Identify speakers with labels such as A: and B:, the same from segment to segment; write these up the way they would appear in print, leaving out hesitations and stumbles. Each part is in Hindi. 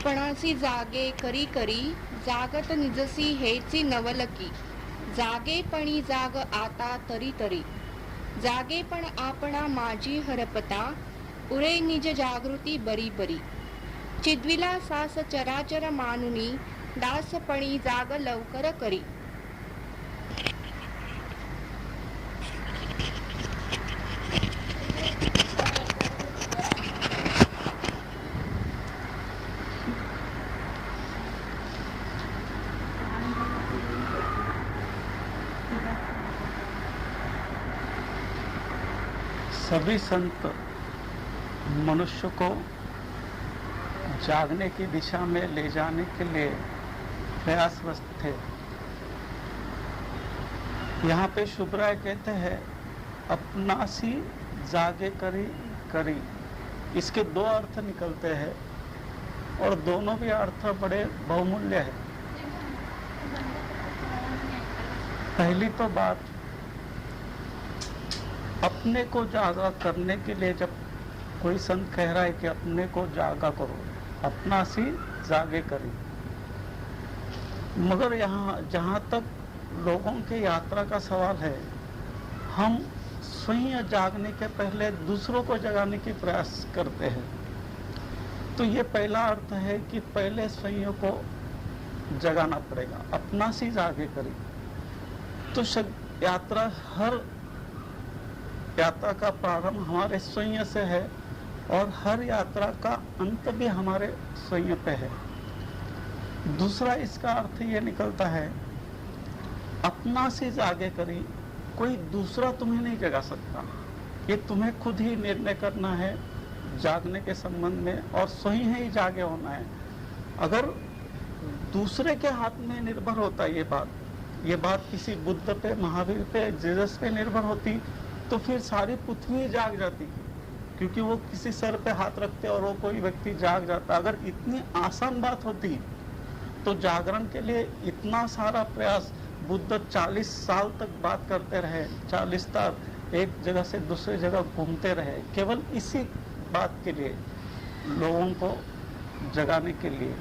A: आपणासी जागे करी करी, जागत निजसी हेची नवलकी. जागेपणी जाग आता तरी तरी, जागेपण आपणा माझी हरपता. उरे निज जागृती बरी बरी. चिद्विला सास चराचर मानुनी, दासपणी जाग लवकर करी.
B: सभी संत मनुष्य को जागने की दिशा में ले जाने के लिए प्रयासरत थे। यहाँ पे शुभराय कहते हैं अपनासी जागे करी करी। इसके दो अर्थ निकलते हैं और दोनों भी अर्थ बड़े बहुमूल्य है। पहली तो बात, अपने को जागा करने के लिए जब कोई संत कह रहा है कि अपने को जागा करो, अपना सी जागे करी, मगर यहाँ जहाँ तक लोगों की यात्रा का सवाल है, हम स्वयं जागने के पहले दूसरों को जगाने की प्रयास करते हैं। तो ये पहला अर्थ है कि पहले स्वयं को जगाना पड़ेगा, अपना सी जागे करी। तो हर यात्रा का प्रारंभ हमारे स्वयं से है और हर यात्रा का अंत भी हमारे स्वयं पे है। दूसरा इसका अर्थ ये निकलता है, अपना से जागे करी, कोई दूसरा तुम्हें नहीं जगा सकता। ये तुम्हें खुद ही निर्णय करना है जागने के संबंध में और स्वयं ही जागे होना है। अगर दूसरे के हाथ में निर्भर होता ये बात किसी बुद्ध पे, महावीर पे, जीसस पे निर्भर होती तो फिर सारी पृथ्वी जाग जाती, क्योंकि वो किसी सर पे हाथ रखते और वो कोई व्यक्ति जाग जाता। अगर इतनी आसान बात होती तो जागरण के लिए इतना सारा प्रयास, बुद्ध 40 साल तक बात करते रहे, 40 साल एक जगह से दूसरी जगह घूमते रहे, केवल इसी बात के लिए, लोगों को जगाने के लिए।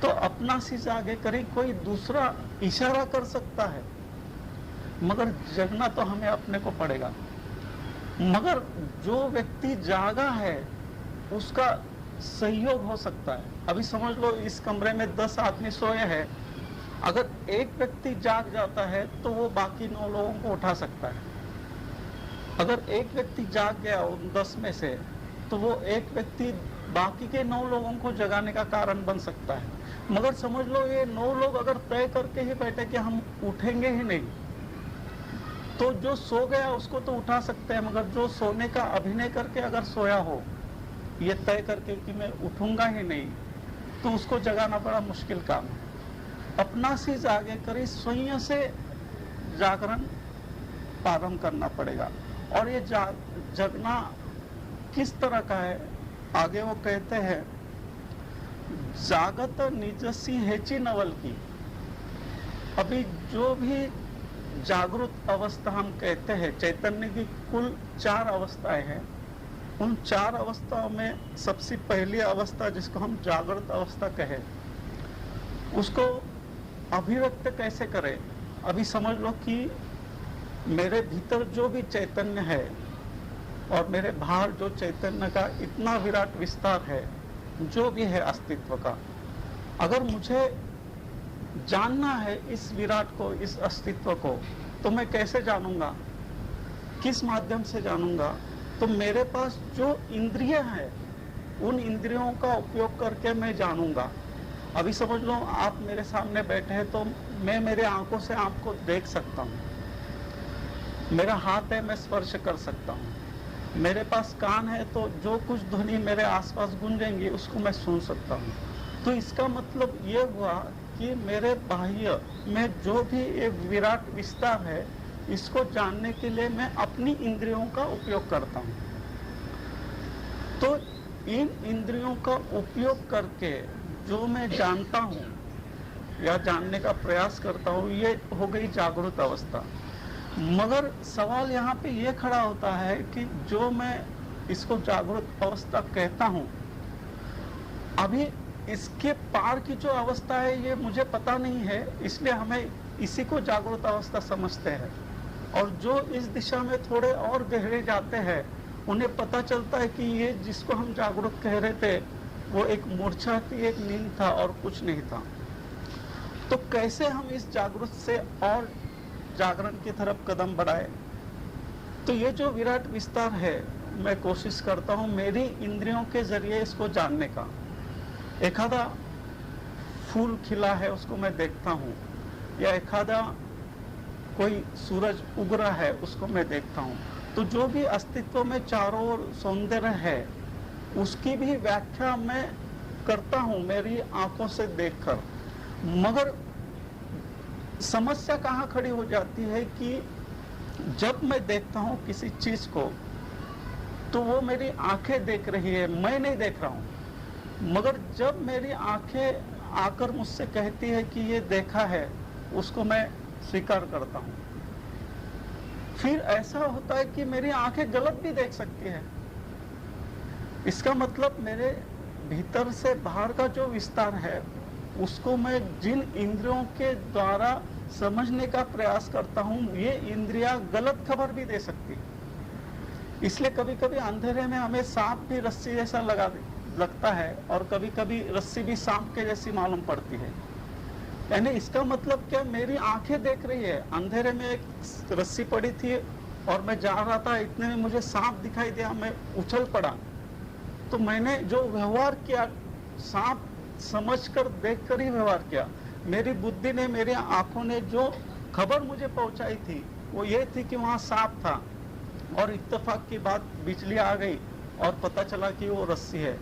B: तो अपना सी जागे करी, कोई दूसरा इशारा कर सकता है, मगर जगना तो हमें अपने को पड़ेगा। मगर जो व्यक्ति जागा है उसका सहयोग हो सकता है। अभी समझ लो इस कमरे में 10 आदमी सोए हैं, अगर एक व्यक्ति जाग जाता है तो वो बाकी 9 लोगों को उठा सकता है। अगर एक व्यक्ति जाग गया उन 10 में से, तो वो एक व्यक्ति बाकी के 9 लोगों को जगाने का कारण बन सकता है। मगर समझ लो ये 9 लोग अगर तय करके ही बैठे कि हम उठेंगे ही नहीं, तो जो सो गया उसको तो उठा सकते हैं, मगर जो सोने का अभिनय करके अगर सोया हो, ये तय करके कि मैं उठूंगा ही नहीं, तो उसको जगाना बड़ा मुश्किल काम है। अपना सी जागे करी, स्वयं से जागरण प्रारंभ करना पड़ेगा। और ये जगना किस तरह का है, आगे वो कहते हैं, जागत निजसी हेची नवल की। अभी जो भी जागृत अवस्था हम कहते हैं, चैतन्य की कुल 4 अवस्थाएं हैं। उन 4 अवस्थाओं में सबसे पहली अवस्था जिसको हम जागृत अवस्था कहें, उसको अभिव्यक्त कैसे करें। अभी समझ लो कि मेरे भीतर जो भी चैतन्य है और मेरे बाहर जो चैतन्य का इतना विराट विस्तार है, जो भी है अस्तित्व का, अगर मुझे जानना है इस विराट को, इस अस्तित्व को, तो मैं कैसे जानूंगा, किस माध्यम से जानूंगा। तो मेरे पास जो इंद्रिय है, उन इंद्रियों का उपयोग करके मैं जानूंगा। अभी समझ लो आप मेरे सामने बैठे हैं, तो मैं मेरे आंखों से आपको देख सकता हूँ, मेरा हाथ है, मैं स्पर्श कर सकता हूँ, मेरे पास कान है, तो जो कुछ ध्वनि मेरे आसपास गूंजेंगी उसको मैं सुन सकता हूँ। तो इसका मतलब ये हुआ कि मेरे बाह्य में जो भी एक विराट विस्तार है, इसको जानने के लिए मैं अपनी इंद्रियों का उपयोग करता हूँ। तो इन इंद्रियों का उपयोग करके जो मैं जानता हूँ या जानने का प्रयास करता हूँ, ये हो गई जागृत अवस्था। मगर सवाल यहाँ पे ये खड़ा होता है कि जो मैं इसको जागृत अवस्था कहता हूँ, अभी इसके पार की जो अवस्था है ये मुझे पता नहीं है, इसलिए हमें इसी को जागृत अवस्था समझते हैं। और जो इस दिशा में थोड़े और गहरे जाते हैं उन्हें पता चलता है कि ये जिसको हम जागरूक कह रहे थे वो एक मूर्छा थी, एक नींद था और कुछ नहीं था। तो कैसे हम इस जागृत से और जागरण की तरफ कदम बढ़ाए? तो ये जो विराट विस्तार है मैं कोशिश करता हूँ मेरी इंद्रियों के जरिए इसको जानने का। एखादा फूल खिला है उसको मैं देखता हूँ, या एखादा कोई सूरज उग रहा है उसको मैं देखता हूँ। तो जो भी अस्तित्व में चारों ओर सौंदर्य है उसकी भी व्याख्या मैं करता हूँ मेरी आंखों से देखकर। मगर समस्या कहाँ खड़ी हो जाती है कि जब मैं देखता हूँ किसी चीज को तो वो मेरी आंखें देख रही है, मैं नहीं देख रहा हूँ। मगर जब मेरी आंखें आकर मुझसे कहती है कि ये देखा है, उसको मैं स्वीकार करता हूँ। फिर ऐसा होता है कि मेरी आंखें गलत भी देख सकती है। इसका मतलब मेरे भीतर से बाहर का जो विस्तार है उसको मैं जिन इंद्रियों के द्वारा समझने का प्रयास करता हूँ ये इंद्रियां गलत खबर भी दे सकती है। इसलिए कभी कभी अंधेरे में हमें सांप भी रस्सी जैसा लगता है और कभी कभी रस्सी भी सांप के जैसी मालूम पड़ती है। यानी इसका मतलब क्या, मेरी आंखें देख रही है। अंधेरे में एक रस्सी पड़ी थी और मैं जा रहा था, इतने में मुझे सांप दिखाई दिया, मैं उछल पड़ा। तो मैंने जो व्यवहार किया सांप समझकर देखकर ही व्यवहार किया। मेरी बुद्धि ने, मेरी आंखों ने जो खबर मुझे पहुंचाई थी वो ये थी कि वहां सांप था, और इत्तेफाक की बात बिजली आ गई और पता चला कि वो रस्सी है।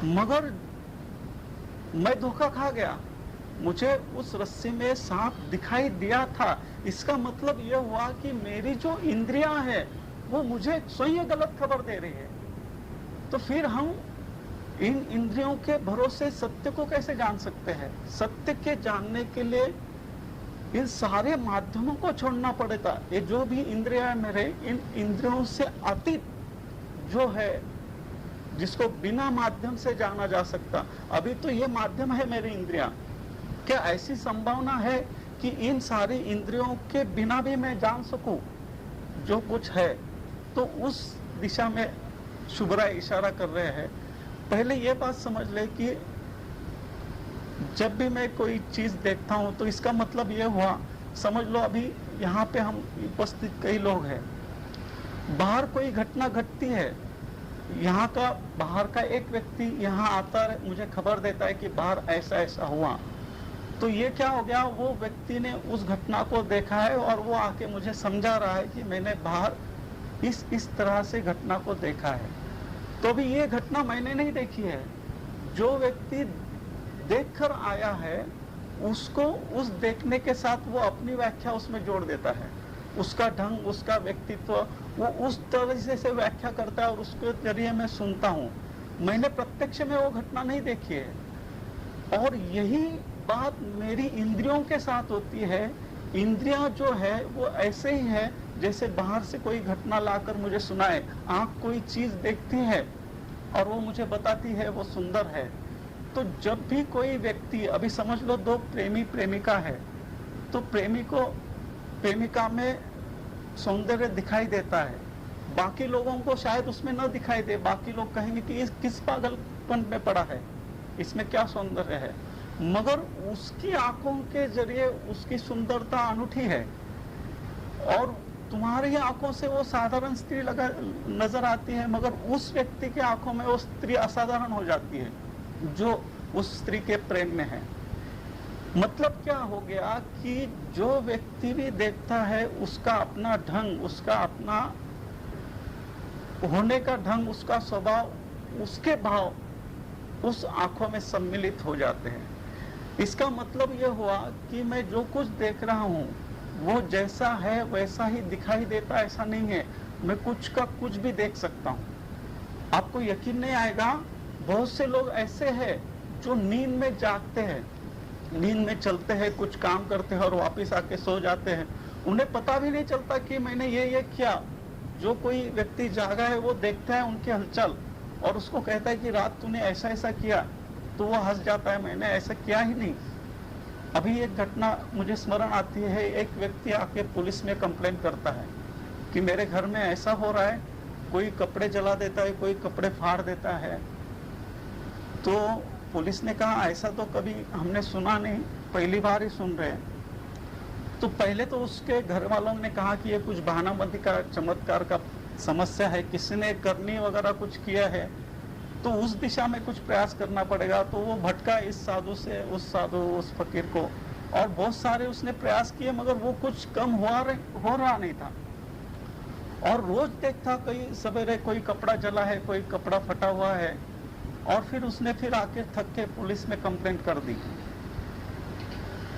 B: मगर मैं धोखा खा गया, मुझे उस रस्सी में सांप दिखाई दिया था। इसका मतलब यह हुआ कि मेरी जो इंद्रियां हैं वो मुझे स्वयं गलत खबर दे रही है। तो फिर हम इन इंद्रियों के भरोसे सत्य को कैसे जान सकते हैं? सत्य के जानने के लिए इन सारे माध्यमों को छोड़ना पड़ेगा। ये जो भी इंद्रियां है मेरे, इन इंद्रियों से अतीत जो है जिसको बिना माध्यम से जाना जा सकता, अभी तो ये माध्यम है मेरी इंद्रियां। क्या ऐसी संभावना है कि इन सारी इंद्रियों के बिना भी मैं जान सकूं जो कुछ है? तो उस दिशा में शुभराय इशारा कर रहे हैं। पहले ये बात समझ ले कि जब भी मैं कोई चीज देखता हूं तो इसका मतलब ये हुआ, समझ लो अभी यहाँ पे हम उपस्थित कई लोग हैं, बाहर कोई घटना घटती है, यहाँ का बाहर का एक व्यक्ति यहाँ आता है, मुझे खबर देता है कि बाहर ऐसा ऐसा हुआ। तो ये क्या हो गया, वो व्यक्ति ने उस घटना को देखा है और वो आके मुझे समझा रहा है कि मैंने बाहर इस तरह से घटना को देखा है। तो भी ये घटना मैंने नहीं देखी है। जो व्यक्ति देखकर आया है उसको उस देखने के साथ वो अपनी व्याख्या उसमें जोड़ देता है। उसका ढंग, उसका व्यक्तित्व वो उस तरह से व्याख्या करता है और उसके जरिए मैं सुनता हूँ। मैंने प्रत्यक्ष में वो घटना नहीं देखी है। और यही बात मेरी इंद्रियों के साथ होती है। इंद्रियां जो है वो ऐसे ही है जैसे बाहर से कोई घटना लाकर मुझे सुनाए। आंख कोई चीज देखती है और वो मुझे बताती है वो सुंदर है। तो जब भी कोई व्यक्ति, अभी समझ लो दो प्रेमी प्रेमिका है, तो प्रेमी को प्रेमिका में सौंदर्य दिखाई देता है, बाकी लोगों को शायद उसमें न दिखाई दे। बाकी लोग कहेंगे कि इस किस पागलपन में पड़ा है, इसमें क्या सौंदर्य है। मगर उसकी आंखों के जरिए उसकी सुंदरता अनूठी है और तुम्हारी आंखों से वो साधारण स्त्री नजर आती है, मगर उस व्यक्ति की आंखों में वो स्त्री असाधारण हो जाती है जो उस स्त्री के प्रेम में है। मतलब क्या हो गया कि जो व्यक्ति भी देखता है उसका अपना ढंग, उसका अपना होने का ढंग, उसका स्वभाव, उसके भाव उस आंखों में सम्मिलित हो जाते हैं। इसका मतलब यह हुआ कि मैं जो कुछ देख रहा हूँ वो जैसा है वैसा ही दिखाई देता, ऐसा नहीं है। मैं कुछ का कुछ भी देख सकता हूँ। आपको यकीन नहीं आएगा, बहुत से लोग ऐसे हैं जो नींद में जागते हैं, नींद में चलते हैं, कुछ काम करते हैं और वापस आके सो जाते हैं। उन्हें पता भी नहीं चलता कि मैंने ये किया। जो कोई व्यक्ति जागा है वो देखता है उनकी हलचल और उसको कहता है कि रात तूने ऐसा ऐसा किया। तो वो हंस जाता है, मैंने ऐसा किया ही नहीं। अभी एक घटना मुझे स्मरण आती है, एक व्यक्ति आके पुलिस में कंप्लेन करता है कि मेरे घर में ऐसा हो रहा है, कोई कपड़े जला देता है, कोई कपड़े फाड़ देता है। तो पुलिस ने कहा ऐसा तो कभी हमने सुना नहीं, पहली बार ही सुन रहे हैं। तो पहले तो उसके घर वालों ने कहा कि ये कुछ बहानाबंदी का चमत्कार का समस्या है, किसी ने करनी वगैरह कुछ किया है, तो उस दिशा में कुछ प्रयास करना पड़ेगा। तो वो भटका इस साधु से उस साधु, उस फकीर को, और बहुत सारे उसने प्रयास किए, मगर वो कुछ कम हो रहा नहीं था। और रोज देखता कहीं सवेरे कोई कपड़ा जला है, कोई कपड़ा फटा हुआ है, और फिर उसने फिर आके थक के पुलिस में कंप्लेंट कर दी।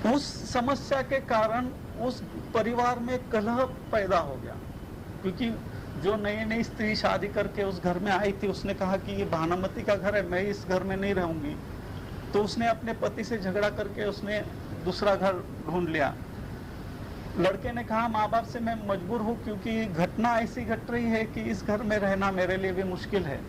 B: उस समस्या के कारण उस परिवार में कलह पैदा हो गया, क्योंकि जो नई नई स्त्री शादी करके उस घर में आई थी, उसने कहा कि ये भानामती का घर है, मैं इस घर में नहीं रहूंगी। तो उसने अपने पति से झगड़ा करके उसने दूसरा घर ढूंढ लिया। लड़के ने कहा माँ बाप से मैं मजबूर हूँ, क्योंकि घटना ऐसी घट रही है कि इस घर में रहना मेरे लिए भी मुश्किल है।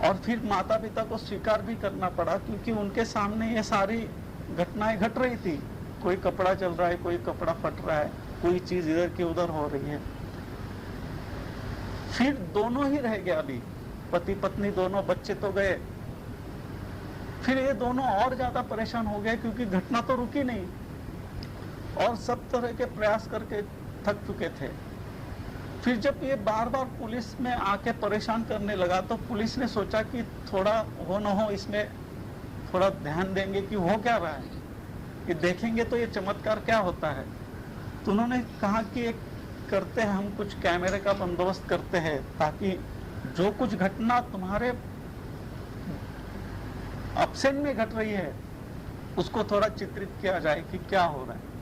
B: और फिर माता पिता को स्वीकार भी करना पड़ा, क्योंकि उनके सामने ये सारी घटनाएं घट रही थी। कोई कपड़ा जल रहा है, कोई कपड़ा फट रहा है, कोई चीज इधर की उधर हो रही है। फिर दोनों ही रह गए, अभी पति पत्नी दोनों, बच्चे तो गए। फिर ये दोनों और ज्यादा परेशान हो गए, क्योंकि घटना तो रुकी नहीं और सब तरह के प्रयास करके थक चुके थे। फिर जब ये बार बार पुलिस में आके परेशान करने लगा, तो पुलिस ने सोचा कि थोड़ा हो न हो इसमें थोड़ा ध्यान देंगे कि हो क्या रहा है, कि देखेंगे तो ये चमत्कार क्या होता है। तो उन्होंने कहा कि एक करते हैं, हम कुछ कैमरे का बंदोबस्त करते हैं, ताकि जो कुछ घटना तुम्हारे अब्सेंट में घट रही है उसको थोड़ा चित्रित किया जाए कि क्या हो रहा है।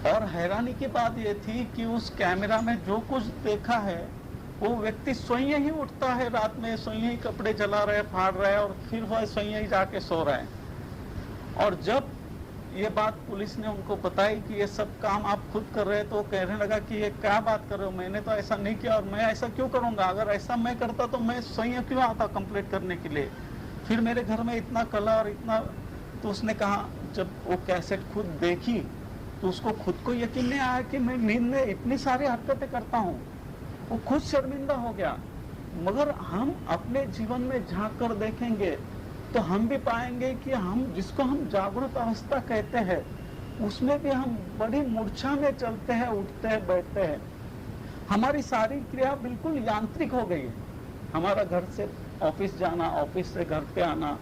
B: और हैरानी की बात यह थी कि उस कैमरा में जो कुछ देखा है, वो व्यक्ति स्वयं ही उठता है रात में, स्वयं ही कपड़े जला रहा है, फाड़ रहा है, और फिर वह स्वयं ही जाके सो रहा है। और जब ये बात पुलिस ने उनको बताई कि ये सब काम आप खुद कर रहे हैं, तो वो कहने लगा कि ये क्या बात कर रहे हो, मैंने तो ऐसा नहीं किया, और मैं ऐसा क्यों करूंगा, अगर ऐसा मैं करता तो मैं स्वयं क्यों आता कंप्लेंट करने के लिए, फिर मेरे घर में इतना कला और इतना। तो उसने कहा जब वो कैसेट खुद देखी तो उसको खुद को यकीन नहीं आया कि मैं नींद में इतनी सारी हरकतें करता हूँ। वो खुद शर्मिंदा हो गया। मगर हम अपने जीवन में झांक कर देखेंगे तो हम भी पाएंगे कि हम जिसको हम जागरूक अवस्था कहते हैं, उसमें भी हम बड़ी मूर्छा में चलते हैं, उठते हैं, बैठते हैं। हमारी सारी क्रिया बिल्कुल यांत्रिक हो गई है। हमारा घर से ऑफिस जाना, ऑफिस से घर पे आना,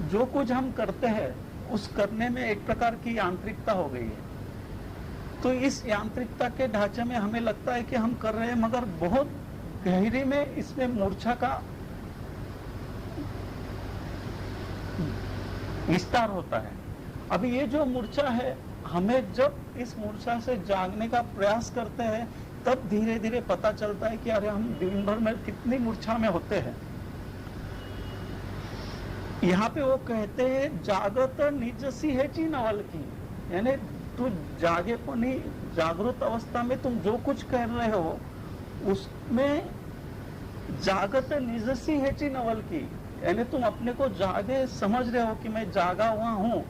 B: जो कुछ हम करते हैं उस करने में एक प्रकार की यांत्रिकता हो गई है। तो इस यांत्रिकता के ढांचे में हमें लगता है कि हम कर रहे हैं, मगर बहुत गहरी में इसमें मूर्छा का विस्तार होता है। अभी ये जो मूर्छा है, हमें जब इस मूर्छा से जागने का प्रयास करते हैं, तब धीरे धीरे पता चलता है कि अरे हम दिन भर में कितनी मूर्छा में होते हैं। यहाँ पे वो कहते हैं जागत निजसी है ची नवल की, यानी तू जागेपनी, जागृत अवस्था में तुम जो कुछ कर रहे हो उसमें जागत निजसी है ची नवल की, यानी तुम अपने को जागे समझ रहे हो कि मैं जागा हुआ हूँ,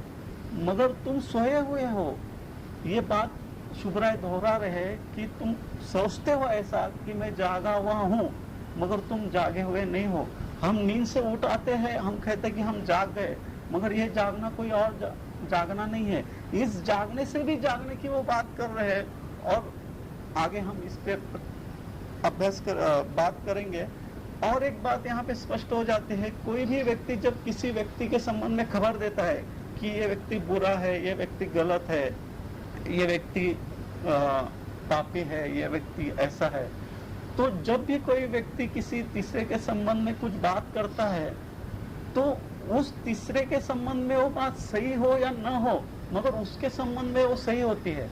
B: मगर तुम सोए हुए हो। ये बात शुभराय दोहरा रहे कि तुम सोचते हो ऐसा कि मैं जागा हुआ हूँ, मगर तुम जागे हुए नहीं हो। हम नींद से उठ आते हैं, हम कहते हैं कि हम जाग गए, मगर ये जागना कोई और जागना नहीं है। इस जागने से भी जागने की वो बात कर रहे हैं, और आगे हम इस पे बात करेंगे। और एक बात यहाँ पे स्पष्ट हो जाती है, कोई भी व्यक्ति जब किसी व्यक्ति के संबंध में खबर देता है कि ये व्यक्ति बुरा है, ये व्यक्ति गलत है, ये व्यक्ति पापी है, ये व्यक्ति ऐसा है, तो जब भी कोई व्यक्ति किसी तीसरे के संबंध में कुछ बात करता है, तो उस तीसरे के संबंध में वो बात सही हो या न हो, मगर उसके संबंध में वो सही होती है,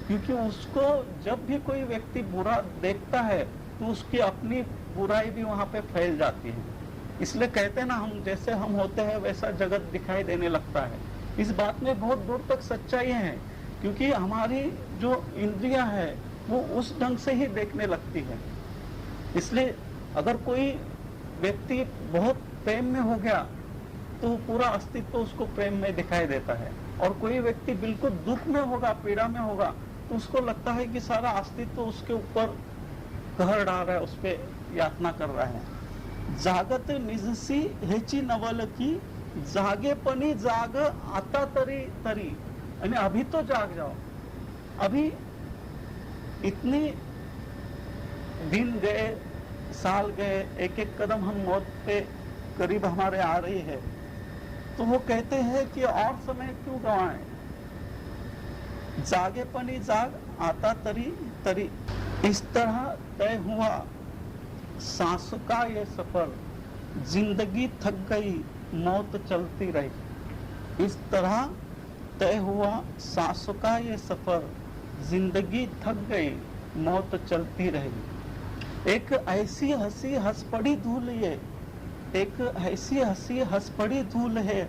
B: क्योंकि उसको जब भी कोई व्यक्ति बुरा देखता है तो उसकी अपनी बुराई भी वहां पे फैल जाती है। इसलिए कहते हैं ना, हम जैसे हम होते हैं वैसा जगत दिखाई देने लगता है। इस बात में बहुत दूर तक सच्चाई है, क्योंकि हमारी जो इंद्रियां है वो उस ढंग से ही देखने लगती है। इसलिए अगर कोई व्यक्ति बहुत प्रेम में हो गया तो पूरा अस्तित्व उसको प्रेम में दिखाई देता है, और कोई व्यक्ति बिल्कुल दुख में होगा, पीड़ा में होगा, तो उसको लगता है कि सारा अस्तित्व उसके ऊपर कहर डाल रहा है, उस पर यातना कर रहा है। जागत निजसी हेची नवलकी, जागेपणी जाग आता तरी तरी, यानी अभी तो जाग जाओ। अभी इतने दिन गए, साल गए, एक एक कदम हम मौत पे करीब हमारे आ रही है, तो वो कहते हैं कि और समय क्यों गवाएं, जागेपनी जाग आता तरी तरी। इस तरह तय हुआ सांसों का ये सफर, जिंदगी थक गई मौत चलती रही। इस तरह तय हुआ सांसों का ये सफर, जिंदगी थक गई मौत चलती रही। एक ऐसी हंसी हंस पड़ी धूल ये, एक ऐसी हंसी हंस पड़ी धूल है,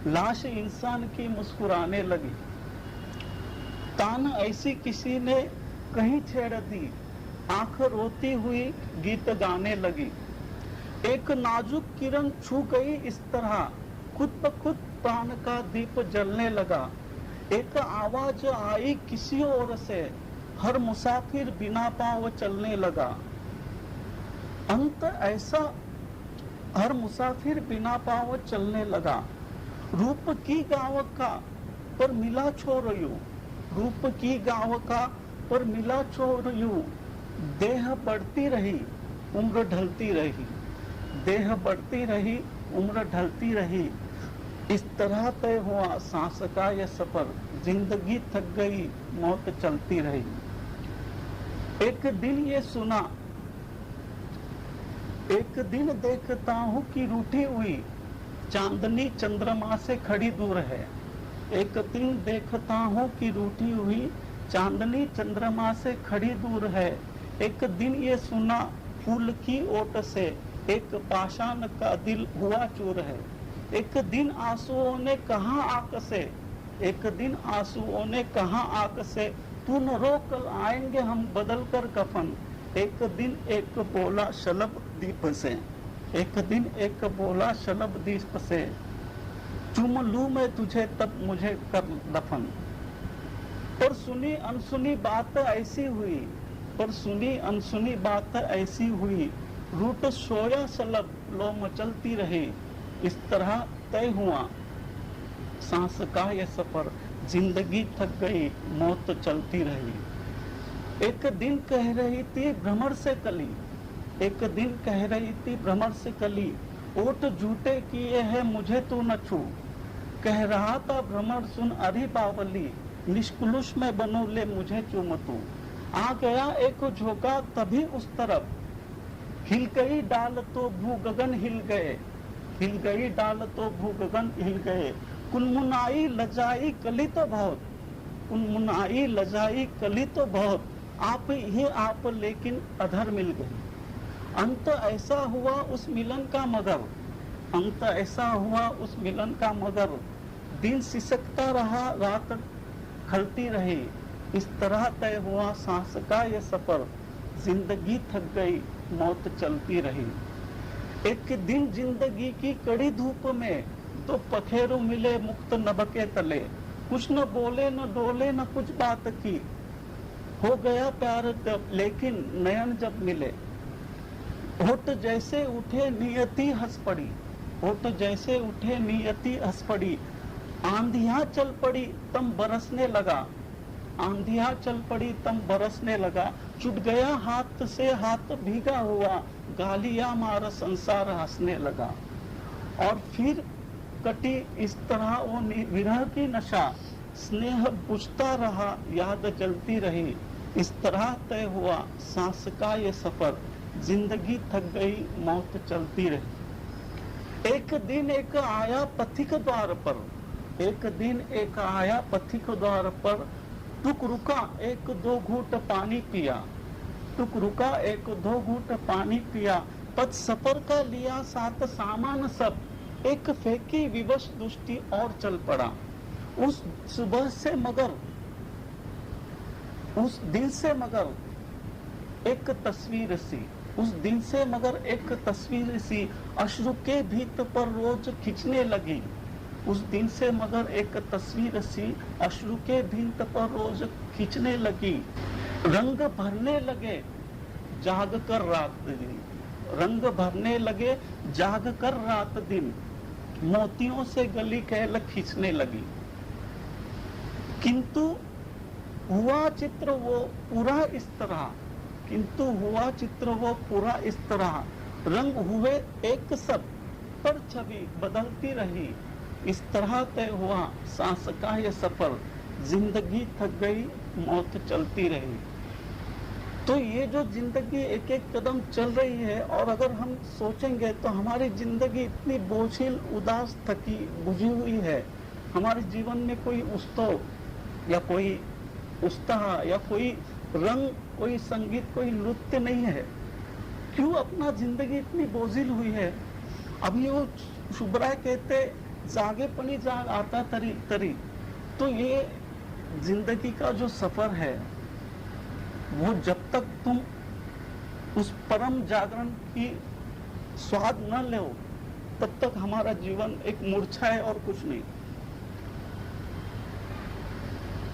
B: लाश इंसान की मुस्कुराने लगी। तान ऐसी किसी ने कहीं छेड़ दी, आंख रोती हुई गीत गाने लगी। एक नाजुक किरण छू गई इस तरह, खुद ब खुद प्राण का दीप जलने लगा। एक आवाज आई किसी ओर से, हर मुसाफिर बिना पाँव चलने लगा। अंत ऐसा हर मुसाफिर बिना पाँव चलने लगा। रूप की गाँव का पर मिला छोर यूं, रूप की गाँव का पर मिला छोर यूं। देह बढ़ती रही उम्र ढलती रही, देह बढ़ती रही उम्र ढलती रही। इस तरह तय हुआ सांस का यह सफर, जिंदगी थक गई मौत चलती रही। एक दिन ये सुना, एक दिन देखता हूँ कि रूठी हुई चांदनी चंद्रमा से खड़ी दूर है। एक दिन देखता हूँ कि रूठी हुई चांदनी चंद्रमा से खड़ी दूर है। एक दिन ये सुना फूल की ओट से, एक पाषाण का दिल हुआ चूर है। एक दिन आंसुओं ने कहा आंख से, एक दिन आंसुओं ने कहा आंख से, तू न रो कल आएंगे हम बदल कर कफन। एक दिन एक बोला शलभ दीप से, एक दिन एक बोला शलभ दीप से, चूम लूं मैं तुझे तब मुझे कर दफन। पर सुनी अनसुनी बात ऐसी हुई, पर सुनी अनसुनी बात ऐसी हुई, रूट सोया शलभ लो मचलती रही। इस तरह तय हुआ सांस का ये सफर, जिंदगी थक गई मौत चलती रही। एक दिन कह रही थी भ्रमर से कली, एक दिन कह रही थी भ्रमर से कली, ओट झूठे किए है मुझे तू न छू। कह रहा था भ्रमर सुन अरे बावली, निष्कुलुष में बनो ले मुझे चूम तू। आ गया एक झोंका तभी उस तरफ, हिल गई डाल तो भू गगन हिल गए, हिल गई डाल तो भू गगन हिल गए। कुनमुनाई लजाई कली तो बहुत, कुनमुनाई लजाई कली तो बहुत, आप ही आप लेकिन अधर मिल गई। अंत ऐसा हुआ उस मिलन का मगर, अंत ऐसा हुआ उस मिलन का मगर, दिन सिसकता रहा रात खलती रही। इस तरह तय हुआ सांस का ये सफर, जिंदगी थक गई मौत चलती रही। एक दिन जिंदगी की कड़ी धूप में तो पखेरु मिले मुक्त नभ के तले, कुछ न बोले न डोले न कुछ बात की, हो गया प्यार जब लेकिन नयन जब मिले। होठ जैसे उठे नियति हंस पड़ी, होठ जैसे उठे नियति हंस पड़ी। आंधियां चल पड़ी तम बरसने लगा, आंधियां चल पड़ी तम बरसने लगा। छूट गया हाथ से हाथ भीगा हुआ, गालियां मार संसार हंसने लगा। और फिर कटी इस तरह वो विरह की नशा, स्नेह बुझता रहा याद जलती रही। इस तरह तय हुआ सांस का ये सफर, जिंदगी थक गई मौत चलती रही। एक दिन एक आया पथिक द्वार पर, एक दिन एक आया पथिक द्वार पर, टुक रुका एक दो घूंट पानी पिया, टुक रुका एक दो घूंट पानी पिया। पथ सफर का लिया साथ सामान सब, एक फेंकी विवश दृष्टि और चल पड़ा। उस सुबह से मगर, उस दिल से मगर एक तस्वीर सी, उस दिन से मगर एक तस्वीर सी अश्रु के भीत पर रोज खींचने लगी। उस दिन से मगर एक तस्वीर सी अश्रु के भीत पर रोज खींचने लगी। रंग भरने लगे जाग कर रात दिन, रंग भरने लगे जाग कर रात दिन, मोतियों से गली कैल खींचने लगी। किंतु हुआ चित्र वो पूरा इस तरह, किंतु हुआ चित्र वो पूरा इस तरह, रंग हुए एक सब पर छवि बदलती रही। इस तरह तय हुआ सांस का ये सफर, जिंदगी थक गई मौत चलती रही। तो ये जो जिंदगी एक एक कदम चल रही है, और अगर हम सोचेंगे तो हमारी जिंदगी इतनी बोझिल, उदास, थकी बुझी हुई है। हमारे जीवन में कोई उत्सव या कोई उत्साह या कोई रंग, कोई संगीत, कोई नृत्य नहीं है। क्यों अपना जिंदगी इतनी बोझिल हुई है? अभी वो शुभ्रा कहते जागेपनी जाग आता तरी तरी। तो ये जिंदगी का जो सफर है, वो जब तक तुम उस परम जागरण की स्वाद न लो, तब तक हमारा जीवन एक मूर्छा है और कुछ नहीं।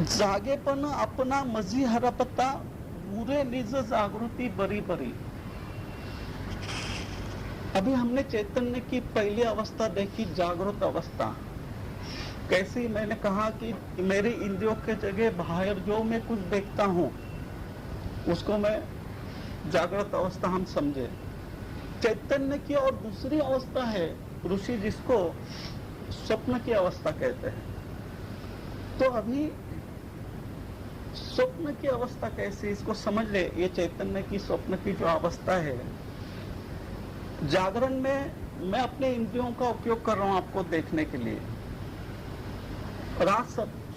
B: जागेपन अपना मजी हरपता, पूरे निज जागृति बरी बरी। अभी हमने चैतन्य की पहली अवस्था देखी, जागृत अवस्था। कैसी? मैंने कहा कि मेरी इंद्रियों के जगह बाहर जो मैं कुछ देखता हूं, उसको मैं जागृत अवस्था हम समझे। चैतन्य की और दूसरी अवस्था है ऋषि, जिसको स्वप्न की अवस्था कहते हैं। तो अभी स्वप्न की अवस्था कैसी, इसको समझ ले। ये चैतन्य की स्वप्न की जो अवस्था है, जागरण में मैं अपने इंद्रियों का उपयोग कर रहा हूं आपको देखने के लिए। रात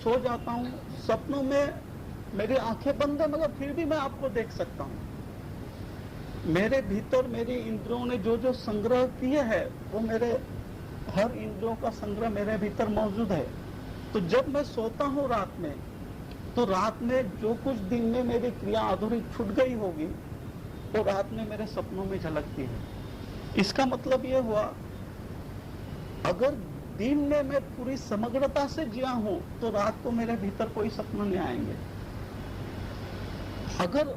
B: सो जाता हूं, सपनों में मेरी आंखें बंद है, मगर फिर भी मैं आपको देख सकता हूं। मेरे भीतर मेरी इंद्रियों ने जो जो संग्रह किए है, वो मेरे हर इंद्रियों का संग्रह मेरे भीतर मौजूद है। तो जब मैं सोता हूं रात में, तो रात में जो कुछ दिन में मेरी क्रिया अधूरी छूट गई होगी, तो रात में मेरे सपनों में झलकती है। इसका मतलब ये हुआ, अगर दिन में मैं पूरी समग्रता से जिया हूं, तो रात को मेरे भीतर कोई सपना नहीं आएंगे। अगर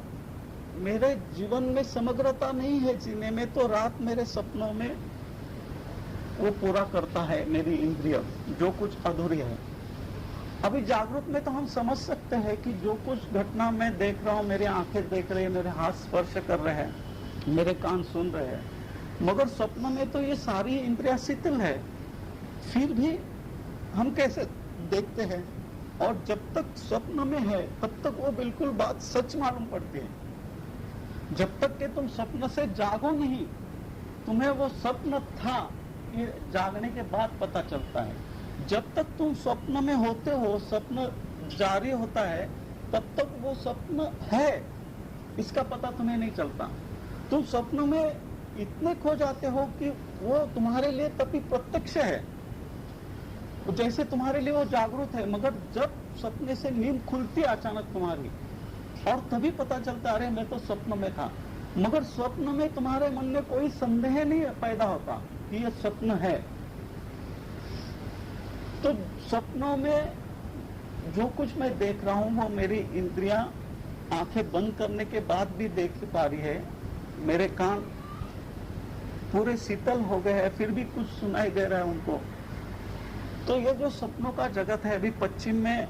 B: मेरे जीवन में समग्रता नहीं है जीने में, तो रात मेरे सपनों में वो पूरा करता है मेरी इंद्रिय, जो कुछ अधूरी है। अभी जागरूक में तो हम समझ सकते हैं कि जो कुछ घटना मैं देख रहा हूं, मेरी आंखें देख रही है, मेरे हाथ स्पर्श कर रहे हैं, मेरे कान सुन रहे हैं, मगर स्वप्न में तो ये सारी इंद्रियां शिथिल है। फिर भी हम कैसे देखते हैं? और जब तक स्वप्न में है, तब तक वो बिल्कुल बात सच मालूम पड़ती है। जब तक कि तुम स्वप्न से जागो नहीं, तुम्हें वो स्वप्न था, ये जागने के बाद पता चलता है। जब तक तुम स्वप्न में होते हो, स्वप्न जारी होता है, तब तक वो स्वप्न है, इसका पता तुम्हें नहीं चलता। तुम स्वप्न में इतने खो जाते हो कि वो तुम्हारे लिए तभी प्रत्यक्ष है, जैसे तुम्हारे लिए वो जागरूक है। मगर जब सपने से नींद खुलती अचानक तुम्हारी, और तभी पता चलता, अरे मैं तो स्वप्न में था। मगर स्वप्न में तुम्हारे मन में कोई संदेह नहीं पैदा होता कि ये स्वप्न है। तो स्वप्नों में जो कुछ मैं देख रहा हूं, वो मेरी इंद्रियां आंखें बंद करने के बाद भी देख पा रही है। मेरे कान पूरे शीतल हो गए हैं, फिर भी कुछ सुनाई दे रहा है उनको। तो ये जो सपनों का जगत है, अभी पश्चिम में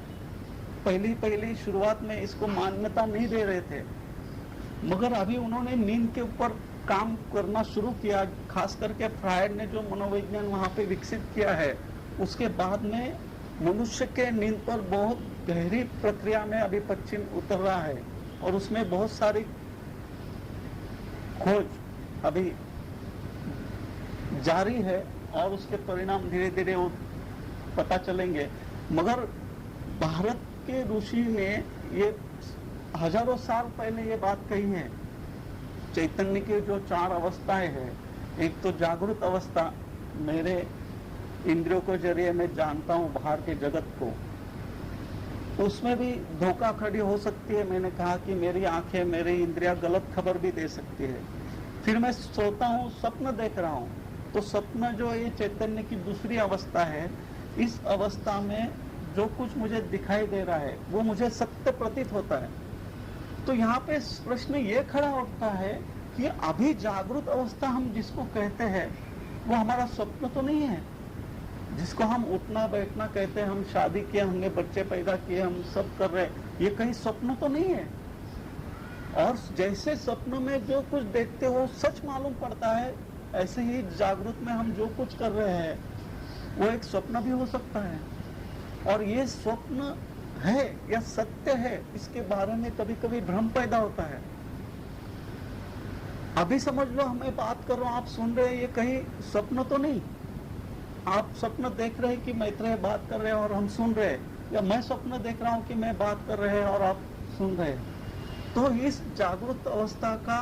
B: पहली शुरुआत में इसको मान्यता नहीं दे रहे थे, मगर अभी उन्होंने नींद के ऊपर काम करना शुरू किया। खास करके फ्रायड ने जो मनोविज्ञान वहां पे विकसित किया है, उसके बाद में मनुष्य के नींद पर बहुत गहरी प्रक्रिया में अभी पश्चिम उतर रहा है, और उसमें बहुत सारी खोज अभी जारी है, और उसके परिणाम धीरे धीरे वो पता चलेंगे। मगर भारत के ऋषि ने ये हजारों साल पहले ये बात कही है। चैतन्य की जो 4 अवस्थाएं हैं, एक तो जागृत अवस्था, मेरे इंद्रियों के जरिए मैं जानता हूं बाहर के जगत को, उसमें भी धोखा खड़ी हो सकती है। मैंने कहा कि मेरी आंखें, मेरी इंद्रियां गलत खबर भी दे सकती है। फिर मैं सोता हूँ, स्वप्न देख रहा हूँ, तो स्वप्न जो ये चैतन्य की दूसरी अवस्था है, इस अवस्था में जो कुछ मुझे दिखाई दे रहा है वो मुझे सत्य प्रतीत होता है। तो यहाँ पे प्रश्न ये खड़ा उठता है कि अभी जागृत अवस्था हम जिसको कहते हैं वो हमारा स्वप्न तो नहीं है। जिसको हम उठना बैठना कहते हैं, हम शादी किए, हमने बच्चे पैदा किए, हम सब कर रहे, ये कहीं स्वप्न तो नहीं है। और जैसे स्वप्न में जो कुछ देखते हो सच मालूम पड़ता है, ऐसे ही जागृत में हम जो कुछ कर रहे हैं वो एक स्वप्न भी हो सकता है। और ये स्वप्न है या सत्य है, इसके बारे में कभी कभी भ्रम पैदा होता है। अभी समझ लो मैं बात कर रहा हूं, आप सुन रहे हैं, ये कहीं स्वप्न तो नहीं। आप स्वप्न देख रहे हैं कि मैत्रेय बात कर रहे हैं और हम सुन रहे हैं, या मैं स्वप्न देख रहा हूं कि मैं बात कर रहे हैं और आप सुन रहे हैं। तो इस जागृत अवस्था का